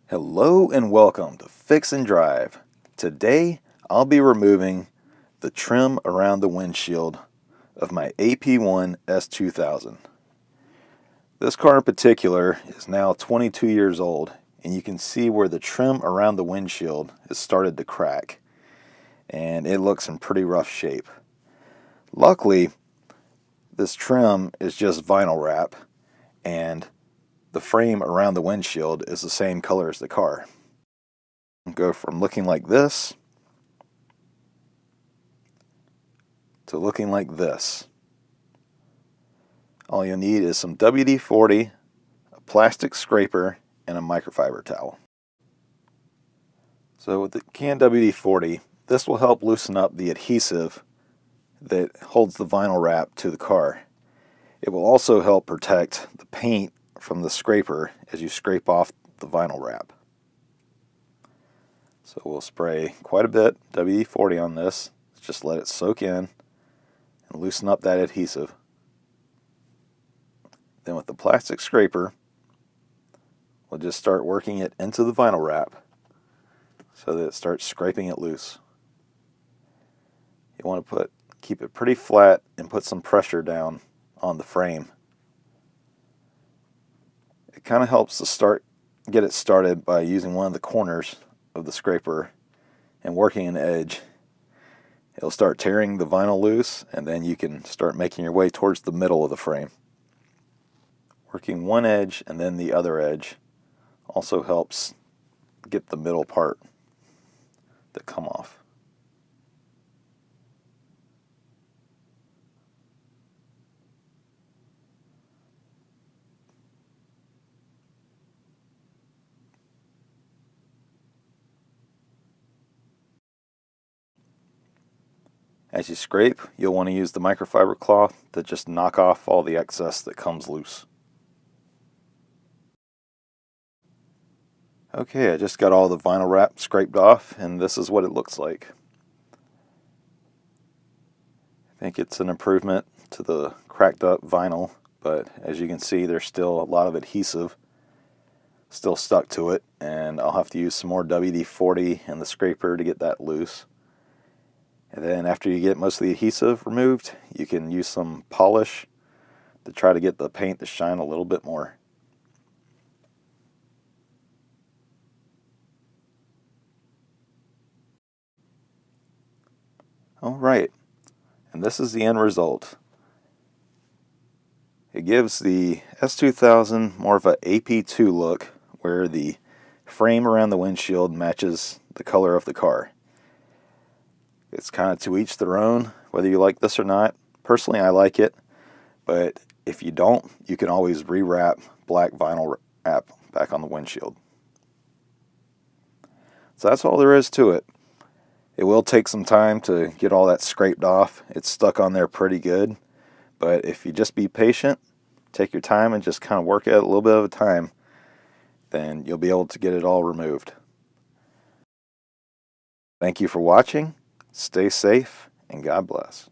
Hello and welcome to Fix and Drive. Today I'll be removing the trim around the windshield of my AP1 S2000. This car in particular is now 22 years old, and you can see where the trim around the windshield has started to crack and it looks in pretty rough shape. Luckily, this trim is just vinyl wrap, and the frame around the windshield is the same color as the car. Go from looking like this to looking like this. All you'll need is some WD-40, a plastic scraper, and a microfiber towel. So with the can WD-40, this will help loosen up the adhesive that holds the vinyl wrap to the car. It will also help protect the paint from the scraper as you scrape off the vinyl wrap. So we'll spray quite a bit WD-40 on this. Just let it soak in and loosen up that adhesive. Then with the plastic scraper, we'll just start working it into the vinyl wrap so that it starts scraping it loose. You want to keep it pretty flat and put some pressure down on the frame. It kind of helps to get it started by using one of the corners of the scraper and working an edge. It'll start tearing the vinyl loose, and then you can start making your way towards the middle of the frame. Working one edge and then the other edge also helps get the middle part to come off. As you scrape, you'll want to use the microfiber cloth to just knock off all the excess that comes loose. Okay, I just got all the vinyl wrap scraped off, and this is what it looks like. I think it's an improvement to the cracked up vinyl, but as you can see, there's still a lot of adhesive still stuck to it, and I'll have to use some more WD-40 and the scraper to get that loose. And then after you get most of the adhesive removed, you can use some polish to try to get the paint to shine a little bit more. Alright, and this is the end result. It gives the S2000 more of a AP2 look, where the frame around the windshield matches the color of the car. It's kind of to each their own, whether you like this or not. Personally, I like it, but if you don't, you can always rewrap black vinyl wrap back on the windshield. So that's all there is to it. It will take some time to get all that scraped off. It's stuck on there pretty good, but if you just be patient, take your time and just kind of work at it a little bit at a time, then you'll be able to get it all removed. Thank you for watching. Stay safe, and God bless.